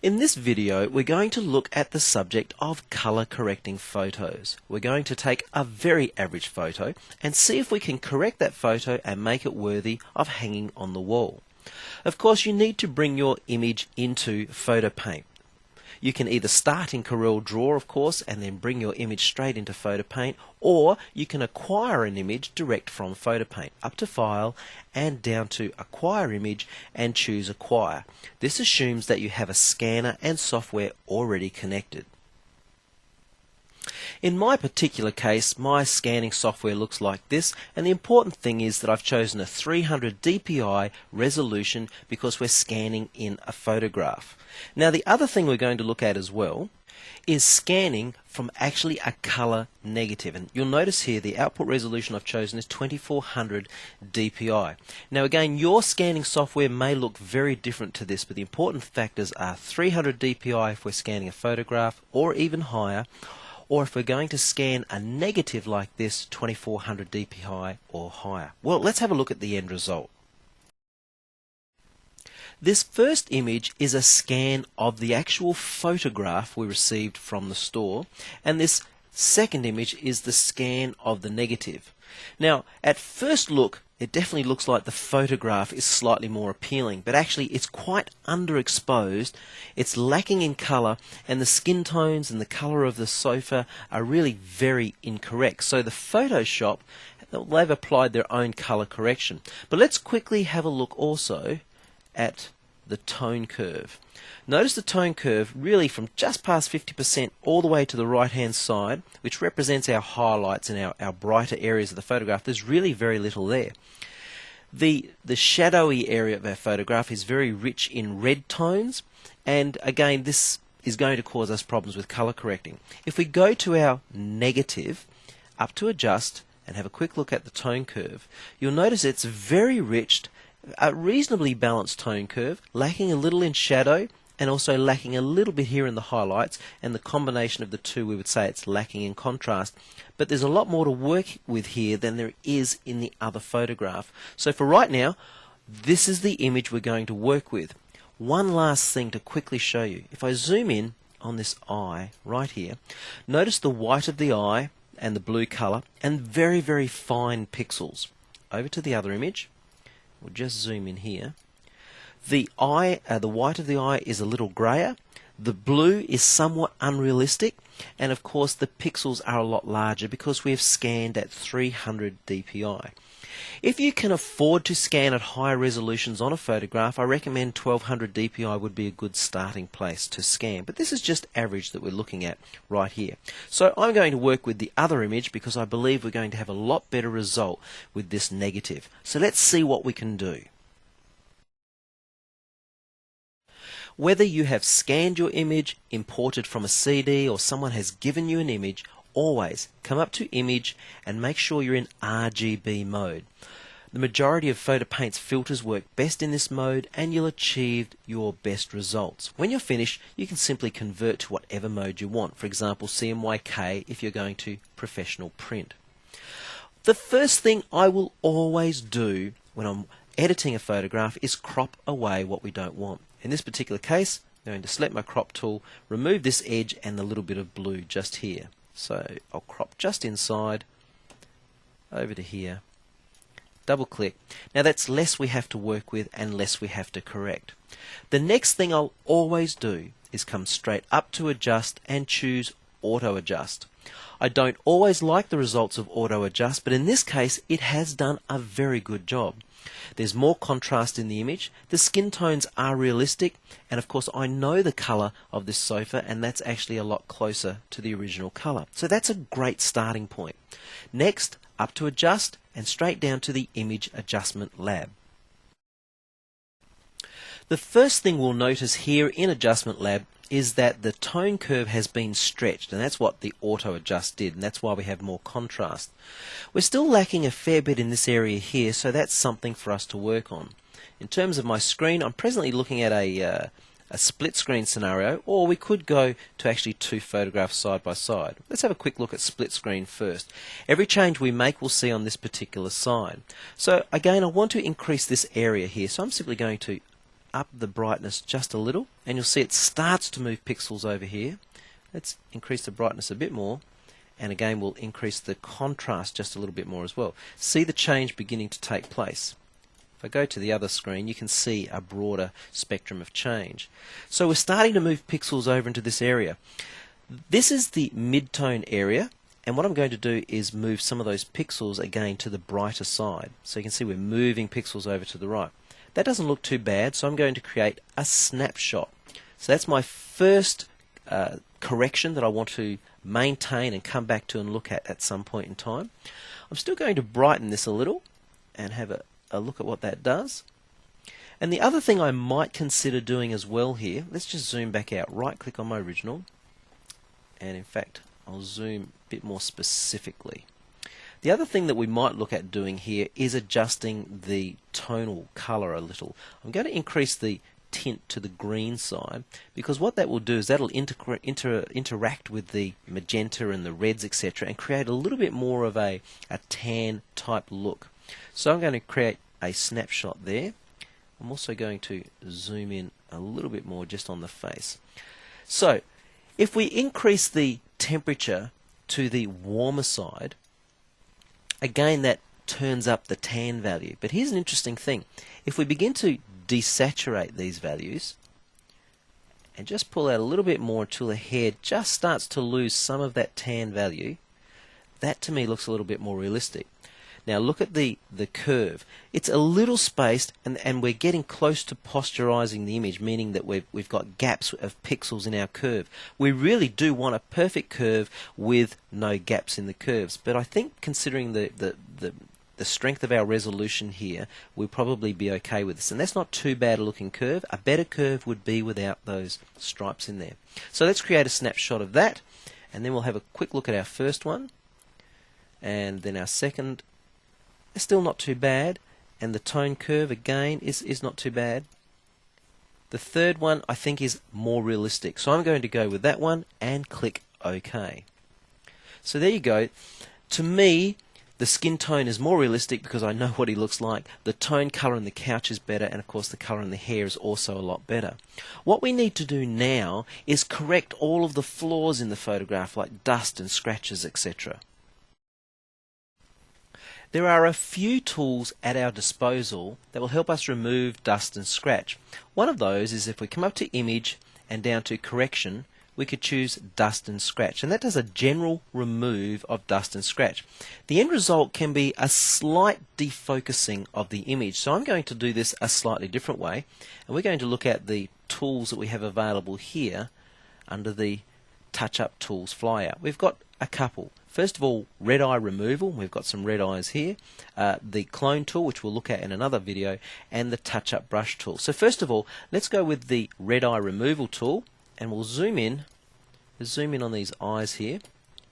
In this video, we're going to look at the subject of color correcting photos. We're going to take a very average photo and see if we can correct that photo and make it worthy of hanging on the wall. Of course, you need to bring your image into Photo Paint. You can either start in Corel Draw, of course, and then bring your image straight into Photo Paint, or you can acquire an image direct from Photo Paint, up to File and down to Acquire Image and choose Acquire. This assumes that you have a scanner and software already connected. In my particular case, my scanning software looks like this, and the important thing is that I've chosen a 300 dpi resolution because we're scanning in a photograph. Now, the other thing we're going to look at as well is scanning from actually a color negative, and you'll notice here the output resolution I've chosen is 2400 dpi. Now again, your scanning software may look very different to this, but the important factors are 300 dpi if we're scanning a photograph, or even higher, or if we're going to scan a negative like this, 2400 dpi or higher. Well, let's have a look at the end result. This first image is a scan of the actual photograph we received from the store, and this second image is the scan of the negative. Now, at first look, it definitely looks like the photograph is slightly more appealing, but actually it's quite underexposed, it's lacking in colour, and the skin tones and the colour of the sofa are really very incorrect. So the Photoshop, they've applied their own colour correction. But let's quickly have a look also at the tone curve. Notice the tone curve really from just past 50% all the way to the right hand side, which represents our highlights and our brighter areas of the photograph. There's really very little there. The shadowy area of our photograph is very rich in red tones, and again this is going to cause us problems with color correcting. If we go to our negative, up to adjust, and have a quick look at the tone curve, you'll notice it's very rich, a reasonably balanced tone curve, lacking a little in shadow and also lacking a little bit here in the highlights, and the combination of the two we would say it's lacking in contrast. But there's a lot more to work with here than there is in the other photograph. So for right now, this is the image we're going to work with. One last thing to quickly show you. If I zoom in on this eye right here, notice the white of the eye and the blue color and very, very fine pixels. Over to the other image. We'll just zoom in here. The white of the eye is a little grayer, the blue is somewhat unrealistic, and of course the pixels are a lot larger because we have scanned at 300 dpi. If you can afford to scan at higher resolutions on a photograph, I recommend 1200 dpi would be a good starting place to scan, but this is just average that we're looking at right here. So I'm going to work with the other image because I believe we're going to have a lot better result with this negative. So let's see what we can do. Whether you have scanned your image, imported from a CD, or someone has given you an image, always come up to Image and make sure you're in RGB mode. The majority of Photo Paint's filters work best in this mode, and you'll achieve your best results. When you're finished, you can simply convert to whatever mode you want. For example, CMYK if you're going to professional print. The first thing I will always do when I'm editing a photograph is crop away what we don't want. In this particular case, I'm going to select my crop tool, remove this edge and the little bit of blue just here. So I'll crop just inside, over to here, double click. Now that's less we have to work with and less we have to correct. The next thing I'll always do is come straight up to adjust and choose auto adjust. I don't always like the results of auto adjust, but in this case it has done a very good job. There's more contrast in the image, the skin tones are realistic, and of course I know the colour of this sofa, and that's actually a lot closer to the original colour. So that's a great starting point. Next, up to adjust and straight down to the Image Adjustment Lab. The first thing we'll notice here in Adjustment Lab is that the tone curve has been stretched, and that's what the auto adjust did, and that's why we have more contrast. We're still lacking a fair bit in this area here, so that's something for us to work on. In terms of my screen, I'm presently looking at a split screen scenario, or we could go to actually two photographs side by side. Let's have a quick look at split screen first. Every change we make we'll see on this particular side. So again, I want to increase this area here, so I'm simply going to up the brightness just a little, and you'll see it starts to move pixels over here. Let's increase the brightness a bit more, and again we'll increase the contrast just a little bit more as well. See the change beginning to take place. If I go to the other screen, you can see a broader spectrum of change. So we're starting to move pixels over into this area. This is the mid-tone area, and what I'm going to do is move some of those pixels again to the brighter side. So you can see we're moving pixels over to the right. That doesn't look too bad, so I'm going to create a snapshot. So that's my first correction that I want to maintain and come back to and look at some point in time. I'm still going to brighten this a little and have a look at what that does. And the other thing I might consider doing as well here, let's just zoom back out, right click on my original, and in fact I'll zoom a bit more specifically. The other thing that we might look at doing here is adjusting the tonal color a little. I'm going to increase the tint to the green side, because what that will do is that'll interact with the magenta and the reds, etc., and create a little bit more of a tan type look. So I'm going to create a snapshot there. I'm also going to zoom in a little bit more just on the face. So if we increase the temperature to the warmer side, again that turns up the tan value. But here's an interesting thing. If we begin to desaturate these values and just pull out a little bit more until the hair just starts to lose some of that tan value, that to me looks a little bit more realistic. Now look at the curve. It's a little spaced, and we're getting close to posterizing the image, meaning that we've got gaps of pixels in our curve. We really do want a perfect curve with no gaps in the curves, but I think considering the strength of our resolution here, we'll probably be okay with this. And that's not too bad a looking curve. A better curve would be without those stripes in there. So let's create a snapshot of that, and then we'll have a quick look at our first one, and then our second. It's still not too bad, and the tone curve again is not too bad. The third one I think is more realistic, so I'm going to go with that one and click OK. So there you go. To me, the skin tone is more realistic because I know what he looks like. The tone colour in the couch is better, and of course the colour in the hair is also a lot better. What we need to do now is correct all of the flaws in the photograph, like dust and scratches, etc. There are a few tools at our disposal that will help us remove dust and scratch. One of those is if we come up to Image and down to Correction, we could choose Dust and Scratch, and that does a general remove of dust and scratch. The end result can be a slight defocusing of the image, so I'm going to do this a slightly different way, and we're going to look at the tools that we have available here under the Touch Up Tools flyout. We've got a couple. First of all, red eye removal. We've got some red eyes here. The clone tool, which we'll look at in another video, and the touch up brush tool. So first of all, let's go with the red eye removal tool, and we'll zoom in. Zoom in on these eyes here.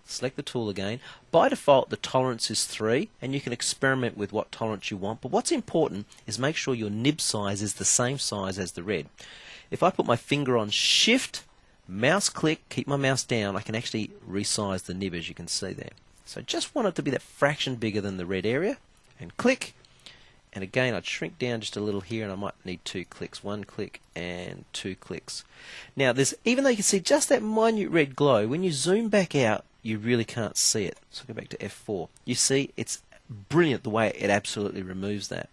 Select the tool again. By default, the tolerance is 3, and you can experiment with what tolerance you want. But what's important is make sure your nib size is the same size as the red. If I put my finger on Shift, mouse click, keep my mouse down, I can actually resize the nib, as you can see there. So just want it to be that fraction bigger than the red area, and click, and again I'd shrink down just a little here, and I might need 2 clicks, 1 click and 2 clicks. Now even though you can see just that minute red glow, when you zoom back out you really can't see it. So go back to F4. You see it's brilliant the way it absolutely removes that.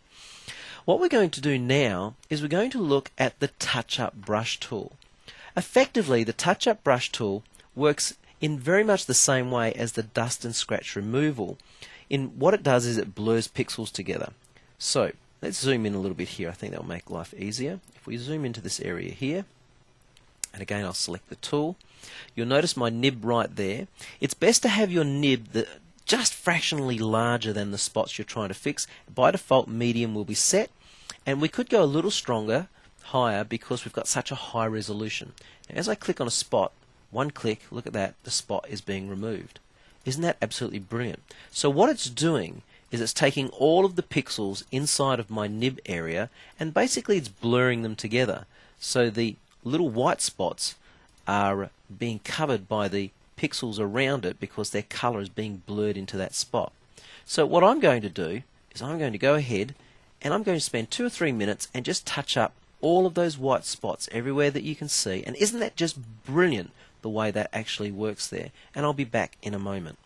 What we're going to do now is we're going to look at the touch up brush tool. Effectively, the touch-up brush tool works in very much the same way as the dust and scratch removal. In what it does is it blurs pixels together. So let's zoom in a little bit here. I think that will make life easier. If we zoom into this area here, and again I'll select the tool, you'll notice my nib right there. It's best to have your nib just fractionally larger than the spots you're trying to fix. By default, medium will be set, and we could go a little stronger, higher, because we've got such a high resolution. Now, as I click on a spot, 1 click, look at that, the spot is being removed. Isn't that absolutely brilliant? So what it's doing is it's taking all of the pixels inside of my nib area, and basically it's blurring them together. So the little white spots are being covered by the pixels around it because their color is being blurred into that spot. So what I'm going to do is I'm going to go ahead and I'm going to spend 2 or 3 minutes and just touch up all of those white spots everywhere that you can see. And isn't that just brilliant, the way that actually works there? And I'll be back in a moment.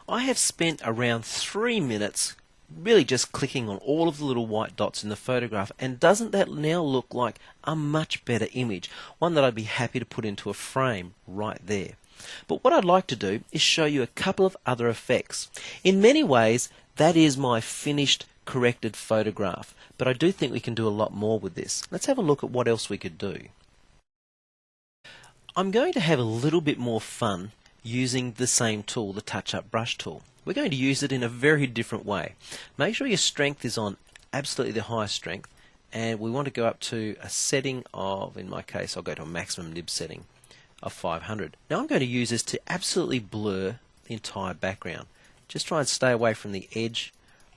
I have spent around 3 minutes really just clicking on all of the little white dots in the photograph, and doesn't that now look like a much better image? One that I'd be happy to put into a frame right there. But what I'd like to do is show you a couple of other effects. In many ways, that is my finished corrected photograph, but I do think we can do a lot more with this. Let's have a look at what else we could do. I'm going to have a little bit more fun using the same tool, the touch-up brush tool. We're going to use it in a very different way. Make sure your strength is on absolutely the highest strength, and we want to go up to a setting of, in my case, I'll go to a maximum nib setting of 500. Now I'm going to use this to absolutely blur the entire background. Just try and stay away from the edge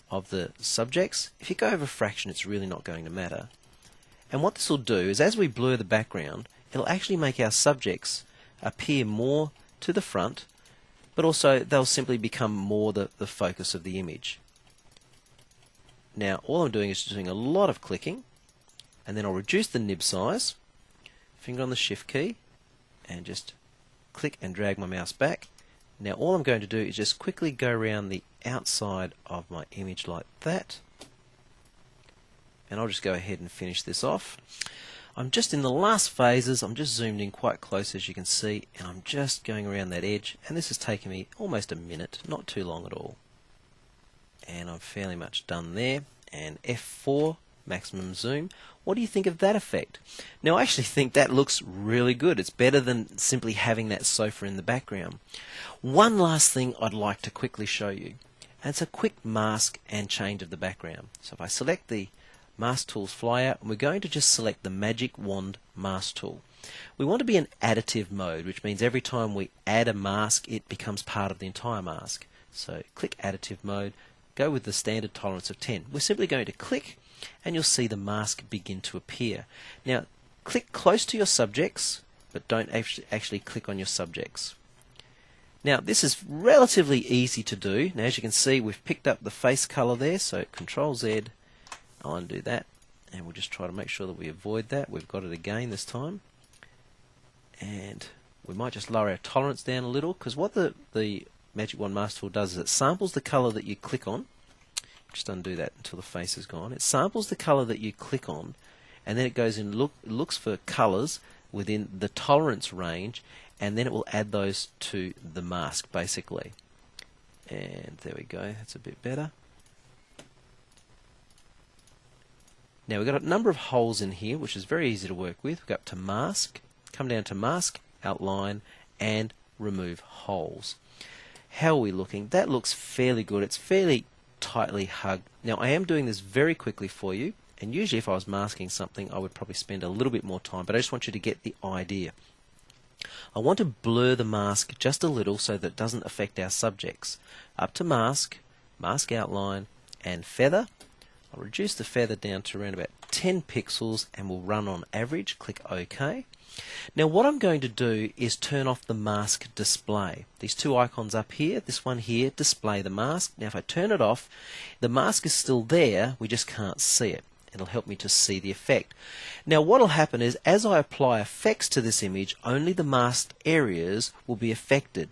of the subjects. If you go over a fraction, it's really not going to matter. And what this will do is, as we blur the background, it'll actually make our subjects appear more to the front, but also they'll simply become more the focus of the image. Now all I'm doing is doing a lot of clicking, and then I'll reduce the nib size, finger on the shift key, and just click and drag my mouse back. Now all I'm going to do is just quickly go around the outside of my image like that, and I'll just go ahead and finish this off. I'm just in the last phases. I'm just zoomed in quite close, as you can see, and I'm just going around that edge, and this has taken me almost a minute, not too long at all. And I'm fairly much done there. And F4, maximum zoom. What do you think of that effect? Now I actually think that looks really good. It's better than simply having that sofa in the background. One last thing I'd like to quickly show you, and it's a quick mask and change of the background. So if I select the Mask Tools flyout, and we're going to just select the Magic Wand Mask Tool. We want to be in additive mode, which means every time we add a mask, it becomes part of the entire mask. So click additive mode, go with the standard tolerance of 10. We're simply going to click, and you'll see the mask begin to appear. Now click close to your subjects, but don't actually click on your subjects. Now this is relatively easy to do. Now as you can see, we've picked up the face color there, so Control Z, I'll undo that, and we'll just try to make sure that we avoid that. We've got it again this time, and we might just lower our tolerance down a little, because what the Magic Wand Mask Tool does is it samples the color that you click on. Just undo that until the face is gone. It samples the color that you click on, and then it goes and looks for colors within the tolerance range, and then it will add those to the mask basically. And there we go, that's a bit better. Now we've got a number of holes in here, which is very easy to work with. We go up to Mask, come down to Mask, Outline, and Remove Holes. How are we looking? That looks fairly good. It's fairly tightly hugged. Now I am doing this very quickly for you, and usually if I was masking something I would probably spend a little bit more time, but I just want you to get the idea. I want to blur the mask just a little so that it doesn't affect our subjects. Up to Mask, Mask Outline, and Feather. I'll reduce the feather down to around about 10 pixels, and we'll run on average. Click OK. Now what I'm going to do is turn off the mask display. These two icons up here, this one here, display the mask. Now if I turn it off, the mask is still there, we just can't see it. It'll help me to see the effect. Now what will happen is, as I apply effects to this image, only the masked areas will be affected.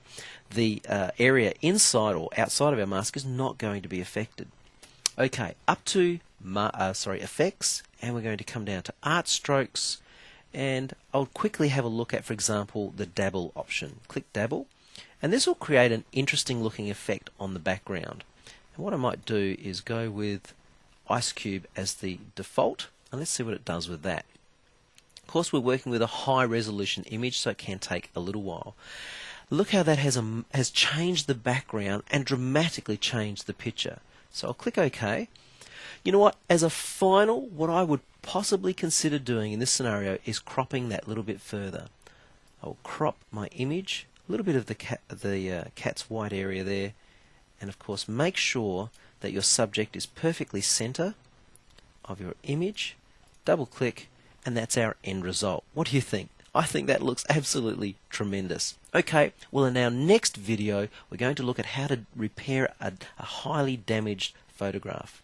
The area inside or outside of our mask is not going to be affected. Okay, up to effects, and we're going to come down to art strokes, and I'll quickly have a look at, for example, the dabble option. Click dabble, and this will create an interesting looking effect on the background. And what I might do is go with Ice Cube as the default, and let's see what it does with that. Of course we're working with a high resolution image, so it can take a little while. Look how that has changed the background and dramatically changed the picture. So I'll click OK. You know what, as a final, what I would possibly consider doing in this scenario is cropping that little bit further. I'll crop my image, a little bit of the cat's white area there, and of course make sure that your subject is perfectly center of your image. Double click, and that's our end result. What do you think? I think that looks absolutely tremendous. Okay, well in our next video we're going to look at how to repair a highly damaged photograph.